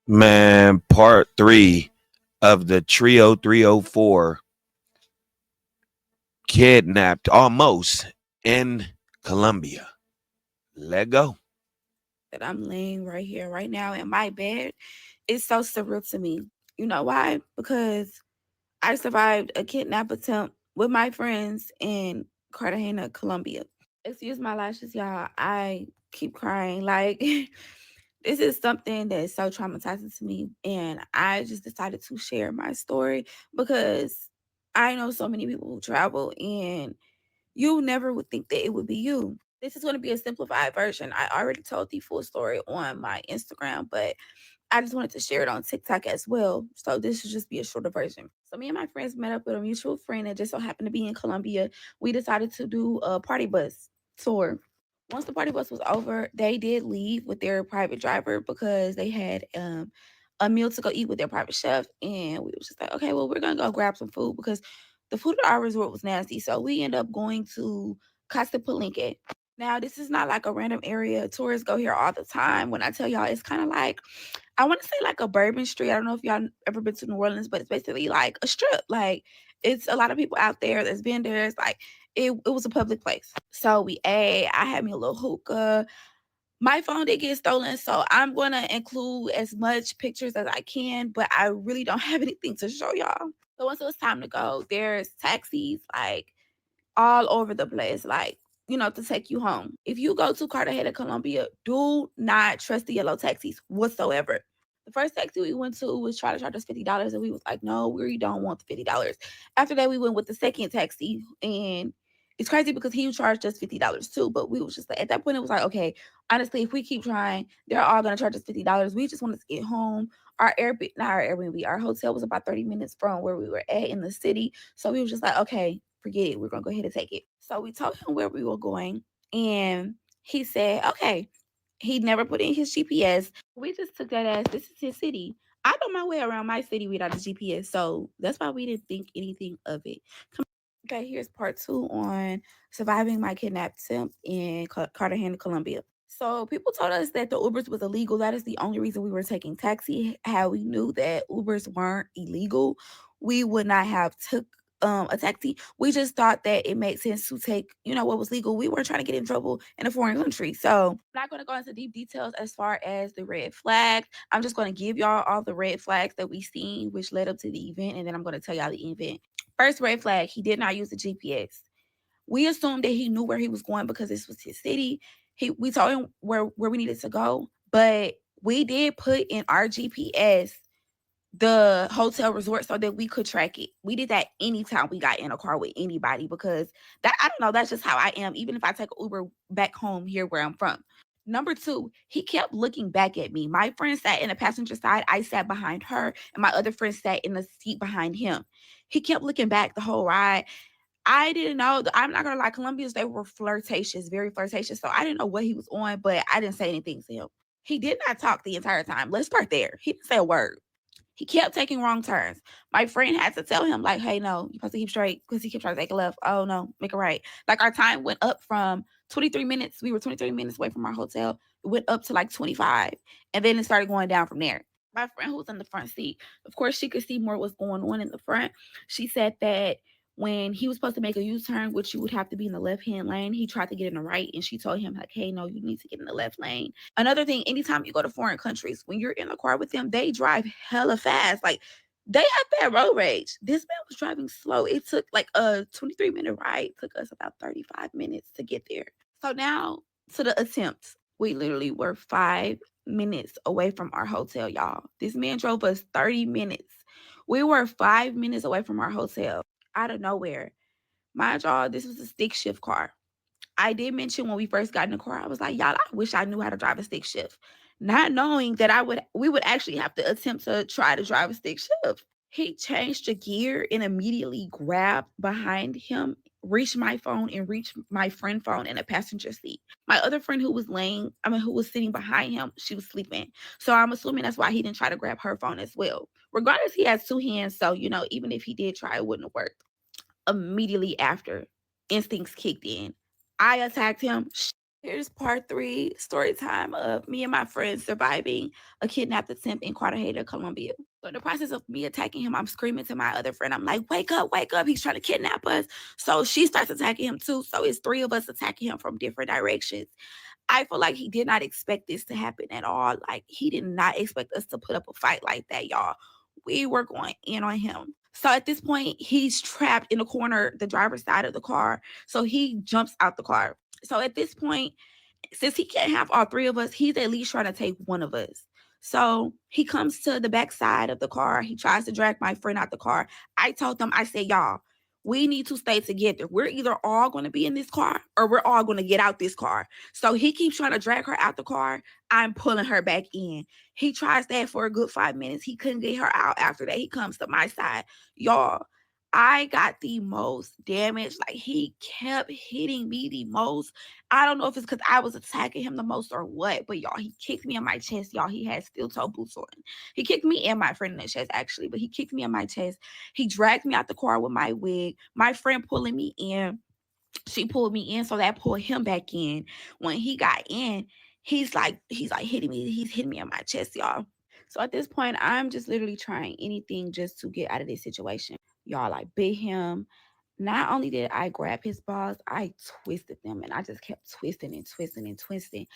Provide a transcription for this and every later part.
Man, part three of the Trio 304 kidnapped almost in Colombia. Let go. That I'm laying right here, right now in my bed, is so surreal to me. You know why? Because I survived a kidnap attempt with my friends in Cartagena, Colombia. Excuse my lashes, y'all. I keep crying. Like, this is something that is so traumatizing to me. And I just decided to share my story because I know so many people who travel and you never would think that it would be you. This is going to be a simplified version. I already told the full story on my Instagram, but I just wanted to share it on TikTok as well. So this should just be a shorter version. So me and my friends met up with a mutual friend that just so happened to be in Colombia. We decided to do a party bus tour. Once the party bus was over, they did leave with their private driver because they had a meal to go eat with their private chef. And we was just like, okay, well, we're gonna go grab some food because the food at our resort was nasty. So we end up going to Casa Palenque. Now, this is not like a random area. Tourists go here all the time. When I tell y'all, it's kind of like, I want to say like a Bourbon Street. I don't know if y'all ever been to New Orleans, but it's basically like a strip. Like, it's a lot of people out there that's been there. It's like it was a public place. So we ate. I had me a little hookah. My phone did get stolen, so I'm gonna include as much pictures as I can, but I really don't have anything to show y'all. So once it was time to go, there's taxis like all over the place, like, to take you home. If you go to Cartagena, Colombia, do not trust the yellow taxis whatsoever. The first taxi we went to was trying to charge us $50, and we was like, no, we don't want the $50. After that, we went with the second taxi, and it's crazy because he charged us $50 too. But we was just like, at that point, it was like, okay, honestly, if we keep trying, they're all gonna charge us $50. We just wanted to get home. Not our Airbnb, our hotel was about 30 minutes from where we were at in the city. So we was just like, okay, forget it. We're gonna go ahead and take it. So we told him where we were going, and he said, okay. He never put in his GPS. We just took that as this is his city. I know my way around my city without a GPS, so that's why we didn't think anything of it. Okay, here's part two on surviving my kidnap attempt in Cartagena, Colombia. So people told us that the Ubers was illegal. That is the only reason we were taking taxi. How we knew that Ubers weren't illegal, we would not have took a taxi. We just thought that it made sense to take, what was legal. We weren't trying to get in trouble in a foreign country. So I'm not going to go into deep details as far as the red flags. I'm just going to give y'all all the red flags that we seen, which led up to the event, and then I'm going to tell y'all the event. First red flag, he did not use the GPS. We assumed that he knew where he was going because this was his city. We told him where we needed to go, but we did put in our GPS the hotel resort so that we could track it. We did that anytime we got in a car with anybody because that I don't know, that's just how I am. Even if I take an Uber back home here where I'm from. Number two, he kept looking back at me. My friend sat in the passenger side. I sat behind her, and my other friend sat in the seat behind him. He kept looking back the whole ride. I didn't know. I'm not gonna lie, Colombians, they were flirtatious, very flirtatious. So I didn't know what he was on, but I didn't say anything to him. He did not talk the entire time. Let's start there. He didn't say a word. He kept taking wrong turns. My friend had to tell him, like, hey, no, you're supposed to keep straight because he kept trying to take a left. Oh, no, make a right. Like, our time went up from 23 minutes. We were 23 minutes away from our hotel. It went up to like 25. And then it started going down from there. My friend who was in the front seat, of course, she could see more what's going on in the front. She said that when he was supposed to make a U-turn, which you would have to be in the left-hand lane, he tried to get in the right, and she told him, like, hey, no, you need to get in the left lane. Another thing, anytime you go to foreign countries, when you're in a car with them, they drive hella fast. Like, they have bad road rage. This man was driving slow. It took like a 23-minute ride. It took us about 35 minutes to get there. So now to the attempt. We literally were 5 minutes away from our hotel, y'all. This man drove us 30 minutes. We were 5 minutes away from our hotel out of nowhere. Mind y'all, this was a stick shift car. I did mention when we first got in the car, I was like, y'all, I wish I knew how to drive a stick shift. Not knowing that we would actually have to attempt to try to drive a stick shift. He changed the gear and immediately grabbed behind him, reached my phone and reached my friend phone in a passenger seat. My other friend who was sitting behind him, she was sleeping. So I'm assuming that's why he didn't try to grab her phone as well. Regardless, he has two hands. So, even if he did try, it wouldn't have worked. Immediately after, instincts kicked in. I attacked him. Here's part 3, story time of me and my friends surviving a kidnapped attempt in Cartagena, Colombia. So in the process of me attacking him, I'm screaming to my other friend. I'm like, wake up, wake up. He's trying to kidnap us. So she starts attacking him too. So it's 3 of us attacking him from different directions. I feel like he did not expect this to happen at all. Like, he did not expect us to put up a fight like that, y'all. We were going in on him. So at this point, he's trapped in the corner, the driver's side of the car. So he jumps out the car. So at this point, since he can't have all 3 of us, he's at least trying to take one of us. So he comes to the back side of the car. He tries to drag my friend out the car. I told them, I said, y'all, we need to stay together. We're either all going to be in this car or we're all going to get out this car. So he keeps trying to drag her out the car. I'm pulling her back in. He tries that for a good 5 minutes. He couldn't get her out after that. He comes to my side. Y'all, I got the most damage. Like, he kept hitting me the most. I don't know if it's because I was attacking him the most or what, but y'all, he kicked me in my chest. Y'all, he had steel toe boots on. He kicked me and my friend in the chest, actually, but he kicked me in my chest. He dragged me out the car with my wig. My friend pulling me in. She pulled me in, so that pulled him back in. When he got in, he's like hitting me. He's hitting me in my chest, y'all. So at this point, I'm just literally trying anything just to get out of this situation. Y'all, I bit him. Not only did I grab his balls, I twisted them and I just kept twisting and twisting and twisting.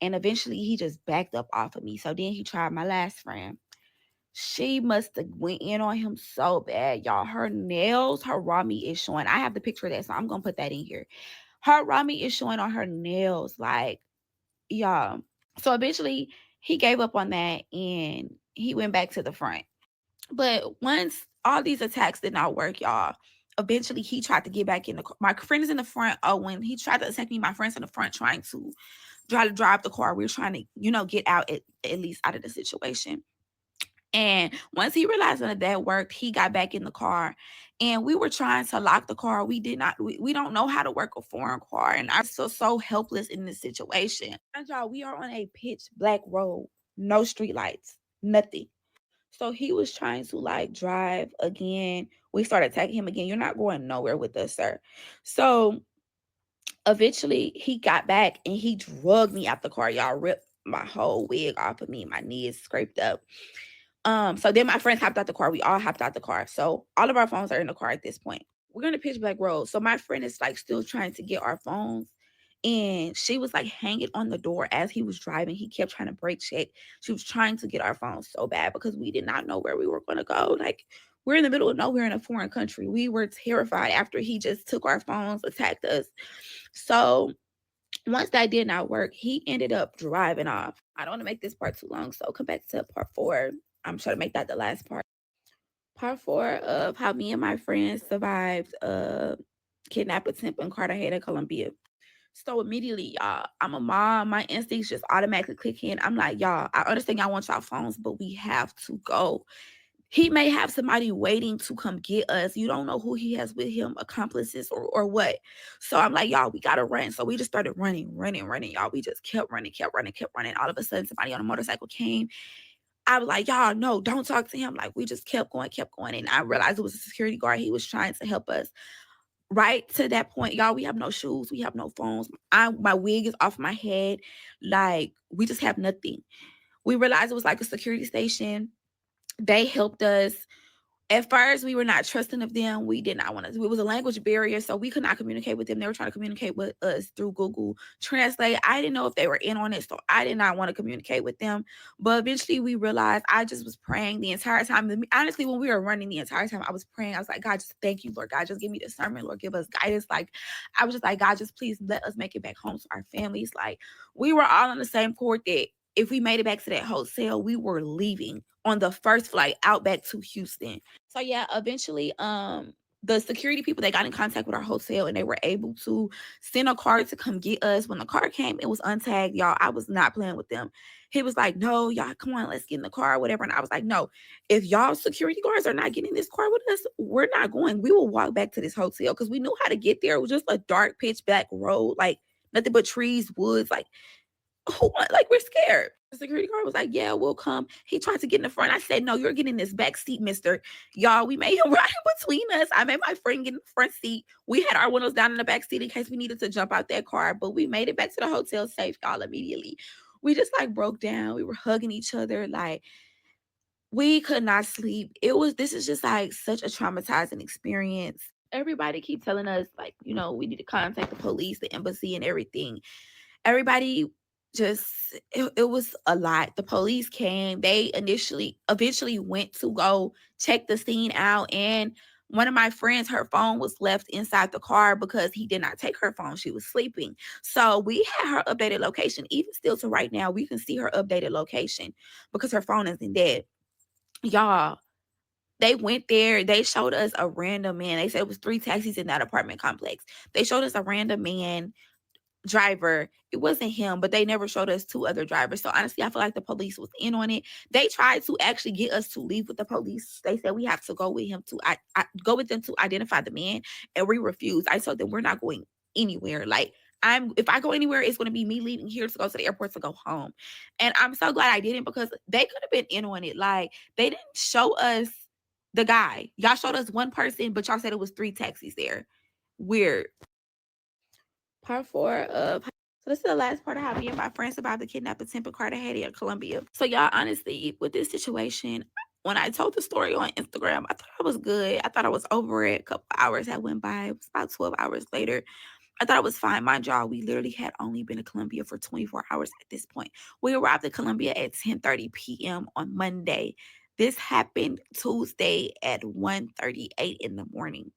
And eventually he just backed up off of me. So then he tried my last friend. She must have went in on him so bad, y'all. Her nails, her raw meat is showing. I have the picture of that, so I'm gonna put that in here. Her raw meat is showing on her nails, like, y'all. So eventually he gave up on that and he went back to the front. But once all these attacks did not work, y'all, eventually he tried to get back in the car. My friend is in the front. Oh, when he tried to attack me, my friend's in the front trying to try to drive the car. We were trying to, get out at least out of the situation. And once he realized that worked, he got back in the car and we were trying to lock the car. We did not, we don't know how to work a foreign car. And I feel so helpless in this situation. And y'all, we are on a pitch black road, no street lights, nothing. So he was trying to like drive again. We started attacking him again. You're not going nowhere with us, sir. So eventually he got back and he drugged me out the car. Y'all, ripped my whole wig off of me. My knee is scraped up. So then my friends hopped out the car. We all hopped out the car. So all of our phones are in the car at this point. We're gonna pitch black road. So my friend is like still trying to get our phones. And she was like hanging on the door as he was driving. He kept trying to brake check. She was trying to get our phones so bad because we did not know where we were gonna go. Like, we're in the middle of nowhere in a foreign country. We were terrified after he just took our phones, attacked us. So once that did not work, he ended up driving off. I don't want to make this part too long, so come back to part 4. I'm trying to make that the last part. Part 4 of how me and my friends survived a kidnap attempt in Cartagena, Colombia. So immediately, y'all, I'm a mom. My instincts just automatically click in. I'm like, y'all, I understand y'all want y'all phones, but we have to go. He may have somebody waiting to come get us. You don't know who he has with him, accomplices or what. So I'm like, y'all, we gotta run. So we just started running, y'all. We just kept running. All of a sudden, somebody on a motorcycle came. I was like, y'all, no, don't talk to him. Like, we just kept going. And I realized it was a security guard. He was trying to help us. Right to that point, y'all, we have no shoes. We have no phones. My wig is off my head. Like, we just have nothing. We realized it was like a security station. They helped us. At first, we were not trusting of them. We did not want to. It was a language barrier, so we could not communicate with them. They were trying to communicate with us through Google Translate. I didn't know if they were in on it, so I did not want to communicate with them. But eventually, we realized I just was praying the entire time. Honestly, when we were running the entire time, I was praying. I was like, God, just thank you, Lord. God, just give me discernment, Lord. Give us guidance. Like, I was just like, God, just please let us make it back home to our families. Like, we were all on the same court that if we made it back to that hotel, we were leaving on the first flight out back to Houston. So yeah, eventually, the security people, they got in contact with our hotel and they were able to send a car to come get us. When the car came, it was untagged, y'all. I was not playing with them. He was like, no, y'all, come on, let's get in the car, whatever. And I was like, no, if y'all security guards are not getting in this car with us, we're not going. We will walk back to this hotel because we knew how to get there. It was just a dark pitch black road, like nothing but trees, woods, like, who, like, we're scared. The security guard was like, "Yeah, we'll come." He tried to get in the front. I said, "No, you're getting in this back seat, mister." Y'all, we made him ride in between us. I made my friend get in the front seat. We had our windows down in the back seat in case we needed to jump out that car, but we made it back to the hotel safe, y'all, immediately. We just like broke down. We were hugging each other. Like, we could not sleep. This is just like such a traumatizing experience. Everybody keep telling us, like, we need to contact the police, the embassy, and everything. Everybody just, it was a lot. The police came. They eventually went to go check the scene out. And one of my friends, her phone was left inside the car because he did not take her phone. She was sleeping. So we had her updated location. Even still to right now, we can see her updated location because her phone isn't dead. Y'all, they went there. They showed us a random man. They said it was 3 taxis in that apartment complex. They showed us a random man driver. It wasn't him, but they never showed us 2 other drivers. So honestly, I feel like the police was in on it. They tried to actually get us to leave with the police. They said we have to go with him to go with them to identify the man, and we refused. I told them we're not going anywhere. Like, if I go anywhere, it's going to be me leaving here to go to the airport to go home. And I'm so glad I didn't, because they could have been in on it. Like, they didn't show us the guy. Y'all showed us one person, but y'all said it was 3 taxis there. Weird. Part 4 of, so this is the last part of how me and my friends survived the kidnap attempt in Cartagena in Colombia. So y'all, honestly, with this situation, when I told the story on Instagram, I thought I was good. I thought I was over it. A couple hours had went by. It was about 12 hours later. I thought it was fine. Mind y'all, we literally had only been to Colombia for 24 hours at this point. We arrived in Colombia at 10:30 p.m. on Monday. This happened Tuesday at 1:38 in the morning.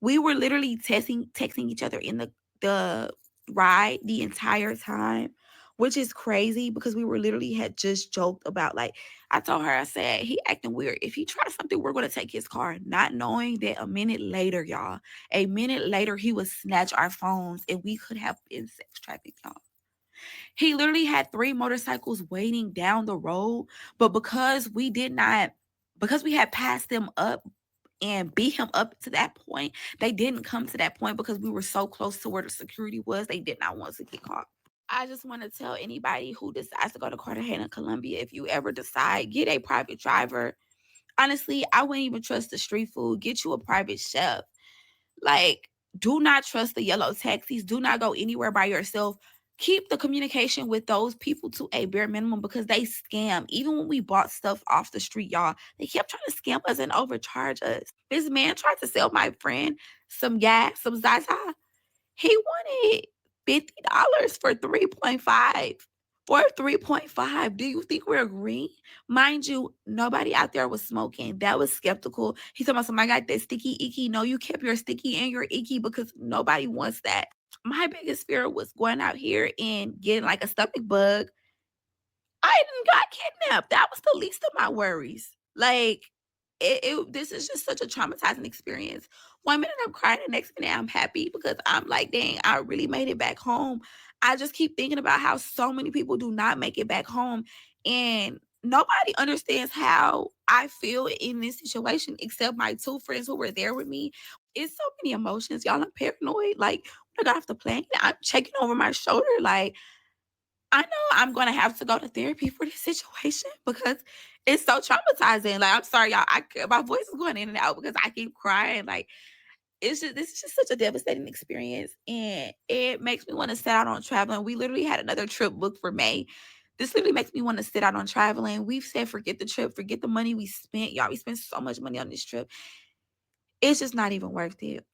We were literally texting each other in the ride the entire time, which is crazy because we were literally had just joked about, like, I told her, I said, he acting weird. If he tries something, we're gonna take his car. Not knowing that a minute later, y'all, he would snatch our phones and we could have been sex trafficked, y'all. He literally had 3 motorcycles waiting down the road, but because we had passed them up and beat him up to that point, they didn't come to that point because we were so close to where the security was. They did not want to get caught. I just want to tell anybody who decides to go to Cartagena, Colombia, if you ever decide, get a private driver. Honestly, I wouldn't even trust the street food. Get you a private chef. Like, do not trust the yellow taxis. Do not go anywhere by yourself. Keep the communication with those people to a bare minimum because they scam. Even when we bought stuff off the street, y'all, they kept trying to scam us and overcharge us. This man tried to sell my friend some gas, some Zaza. He wanted $50 for 3.5. For 3.5. Do you think we're green? Mind you, nobody out there was smoking. That was skeptical. He told me, somebody got that sticky icky. No, you kept your sticky and your icky because nobody wants that. My biggest fear was going out here and getting like a stomach bug. I didn't got kidnapped. That was the least of my worries. Like, this is just such a traumatizing experience. One minute I'm crying, the next minute I'm happy because I'm like, dang, I really made it back home. I just keep thinking about how so many people do not make it back home, and nobody understands how I feel in this situation except my 2 friends who were there with me. It's so many emotions, y'all. I'm paranoid. Like, when I got off the plane, I'm checking over my shoulder, like, I know I'm gonna have to go to therapy for this situation because it's so traumatizing. Like, I'm sorry, y'all. My voice is going in and out because I keep crying. Like, this is just such a devastating experience, and it makes me want to set out on traveling. We literally had another trip booked for May. This literally makes me want to sit out on traveling. We've said forget the trip, forget the money we spent, y'all. We spent so much money on this trip. It's just not even worth it.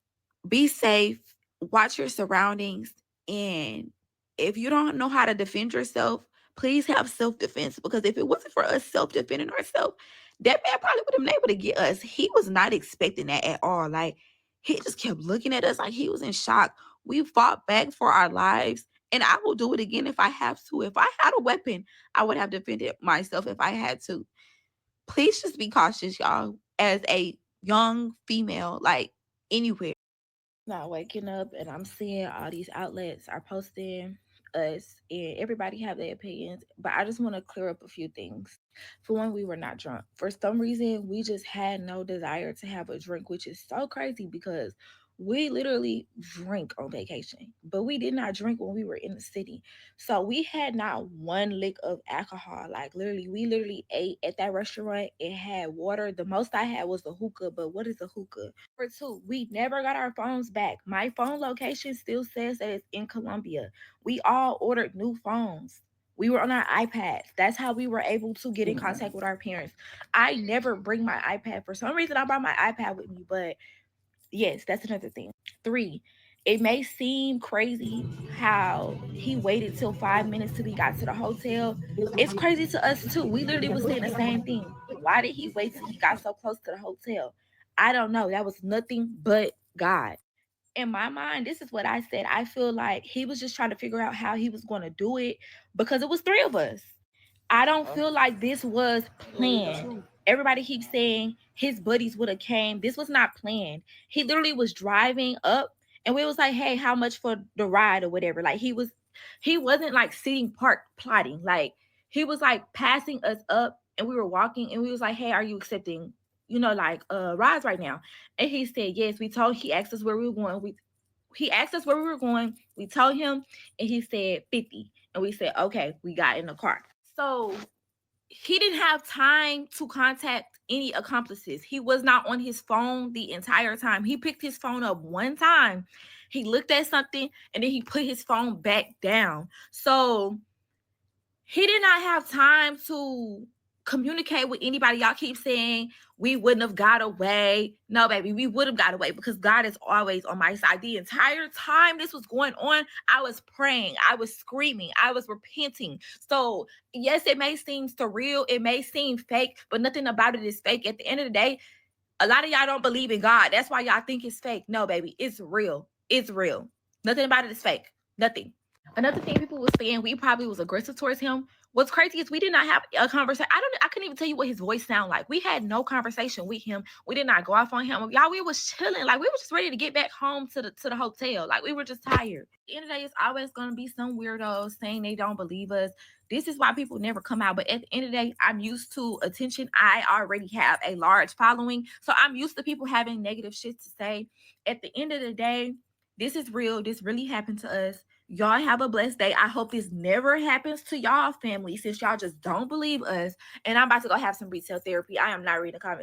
Be safe, watch your surroundings, and if you don't know how to defend yourself, please have self-defense, because if it wasn't for us self-defending ourselves, that man probably would have been able to get us. He was not expecting that at all. Like, he just kept looking at us like he was in shock. We fought back for our lives, and I will do it again if I have to. If I had a weapon, I would have defended myself if I had to. Please just be cautious, y'all, as a young female, like, anywhere. Not waking up and I'm seeing all these outlets are posting us, and everybody have their opinions, but I just want to clear up a few things. For one, we were not drunk. For some reason, we just had no desire to have a drink, which is so crazy because We literally drink on vacation, but we did not drink when we were in the city. So we had not one lick of alcohol. Like literally, we literally ate at that restaurant. It had water. The most I had was the hookah, but what is a hookah? Number two, we never got our phones back. My phone location still says that it's in Colombia. We all ordered new phones. We were on our iPads. That's how we were able to get in contact with our parents. I never bring my iPad. For some reason, I brought my iPad with me, but yes, that's another thing. Three, it may seem crazy how he waited till 5 minutes till we got to the hotel. It's crazy to us too. We literally was saying the same thing. Why did he wait till he got so close to the hotel? I don't know. That was nothing but God. In my mind, this is what I said. I feel like he was just trying to figure out how he was going to do it because it was three of us. I don't feel like this was planned. Everybody keeps saying his buddies would have came. This was not planned. He literally was driving up and we was like, hey, how much for the ride or whatever? Like he wasn't like sitting parked plotting. Like he was like passing us up and we were walking and we was like, hey, are you accepting, like rides right now? And he said, yes. He asked us where we were going. He asked us where we were going. We told him and he said 50. And we said, okay, we got in the car. So he didn't have time to contact any accomplices. He was not on his phone the entire time. He picked his phone up one time. He looked at something and then he put his phone back down. So he did not have time to communicate with anybody. Y'all keep saying we wouldn't have got away. No, baby, we would have got away because God is always on my side. The entire time this was going on, I was praying, I was screaming, I was repenting. So, yes, it may seem surreal, it may seem fake, but nothing about it is fake. At the end of the day, a lot of y'all don't believe in God. That's why y'all think it's fake. No, baby, it's real. It's real. Nothing about it is fake. Nothing. Another thing people were saying, we probably was aggressive towards him. What's crazy is we did not have a conversation. I couldn't even tell you what his voice sounded like. We had no conversation with him. We did not go off on him. Y'all, we was chilling. Like we were just ready to get back home to the hotel. Like we were just tired. At the end of the day, it's always gonna be some weirdos saying they don't believe us. This is why people never come out. But at the end of the day, I'm used to attention. I already have a large following. So I'm used to people having negative shit to say. At the end of the day, this is real. This really happened to us. Y'all have a blessed day. I hope this never happens to y'all family since y'all just don't believe us. And I'm about to go have some retail therapy. I am not reading the comments.